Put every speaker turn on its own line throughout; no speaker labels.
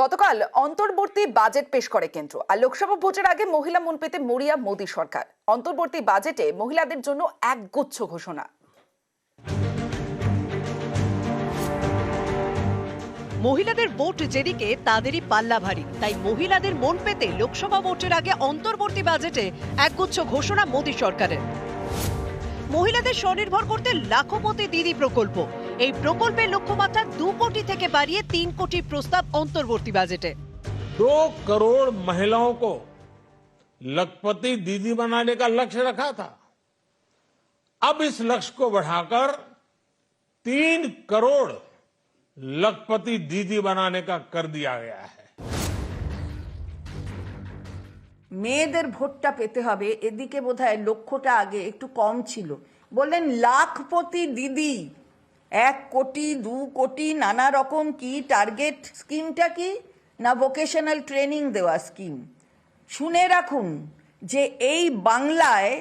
গতকাল অন্তর্বর্তী বাজেট পেশ করে কেন্দ্র। আর লোকসভা ভোটের আগে মহিলা মন পেতে মরিয়া মোদী সরকার। অন্তর্বর্তী বাজেটে মহিলাদের জন্য একগুচ্ছ ঘোষণা।
মহিলাদের ভোট যেদিকে তাদেরই পাল্লা ভারী, তাই মহিলাদের মন পেতে লোকসভা ভোটের আগে অন্তর্বর্তী বাজেটে একগুচ্ছ ঘোষণা মোদী সরকারের। মহিলাদের স্বনির্ভর করতে লাখপতি দিদি প্রকল্প, এই প্রকল্পের লক্ষ্যমাত্রা 2 কোটি থেকে বাড়িয়ে 3 কোটি প্রস্তাব অন্তর্বর্তী বাজেটে।
2 करोड़ महिलाओं को लखपति दीदी बनाने का लक्ष्य रखा था। अब इस लक्ष्य को बढ़ाकर 3 करोड़ लखपति दीदी बनाने का कर दिया गया है।
মেয়েদের ভোটটা পেতে হবে, এদিকে বোধহয় লক্ষ্যটা আগে একটু কম ছিল। বললেন লাখপতি দিদি, 1 কোটি 2 কোটি নানা রকম কি টার্গেট। স্কিমটা কি না ভোকেশনাল ট্রেনিং দেওয়া স্কিম। শুনে রাখুন যে এই বাংলায়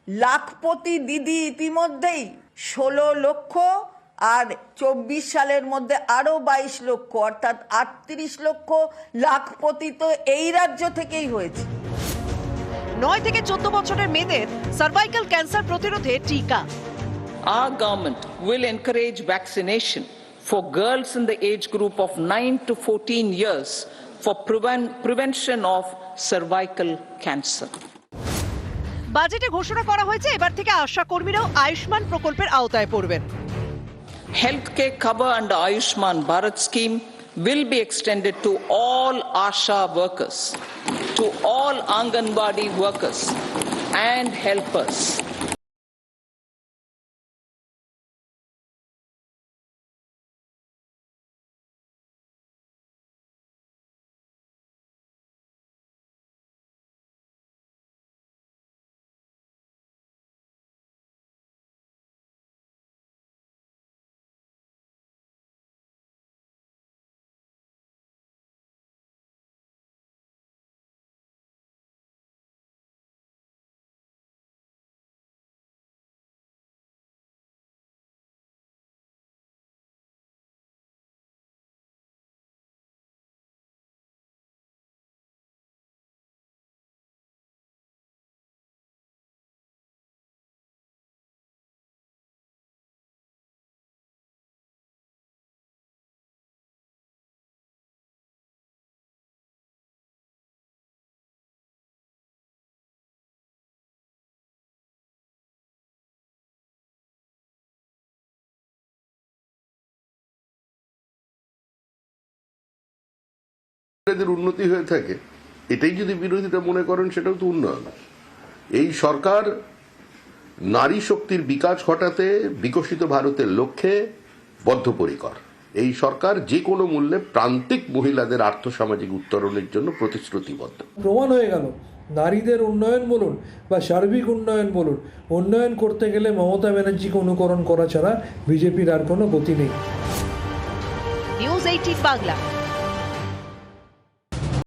লাখপতি দিদি ইতিমধ্যেই 16 লক্ষ, আর 24 সালের মধ্যে আরো 22 লক্ষ, অর্থাৎ 38 লক্ষ লাখপতি তো এই রাজ্য থেকেই হয়েছে।
9 থেকে 14 বছরের মেয়েদের সার্ভাইকাল ক্যান্সার প্রতিরোধে টিকা।
Our government will encourage vaccination for girls in the age group of 9 to 14 years for prevention of cervical cancer.
বাজেটে ঘোষণা করা হয়েছে এবার থেকে আশা কর্মীরাও আয়ুষ্মান প্রকল্পের আওতায় পড়বেন।
Healthcare cover under Ayushman Bharat scheme will be extended to all ASHA workers, to all Anganwadi workers and helpers.
এদের উন্নতি হয়ে থাকে, এটাই যদি বিরোধীরা মনে করেন সেটাও তো উন্নয়ন। এই সরকার নারী শক্তির বিকাশ ঘটাতে বিকশিত ভারতের লক্ষ্যে বদ্ধপরিকর। এই সরকার যে কোনো মূল্যে প্রান্তিক মহিলাদের আর্থসামাজিক উত্তরণের জন্য প্রতিশ্রুতিবদ্ধ।
প্রমাণ হয়ে গেল নারীদের উন্নয়ন বলুন বা সার্বিক উন্নয়ন বলুন, উন্নয়ন করতে গেলে মমতা ব্যানার্জিকে অনুকরণ করা ছাড়া বিজেপির আর কোনো গতি নেই।
নিউজ 18 বাংলা।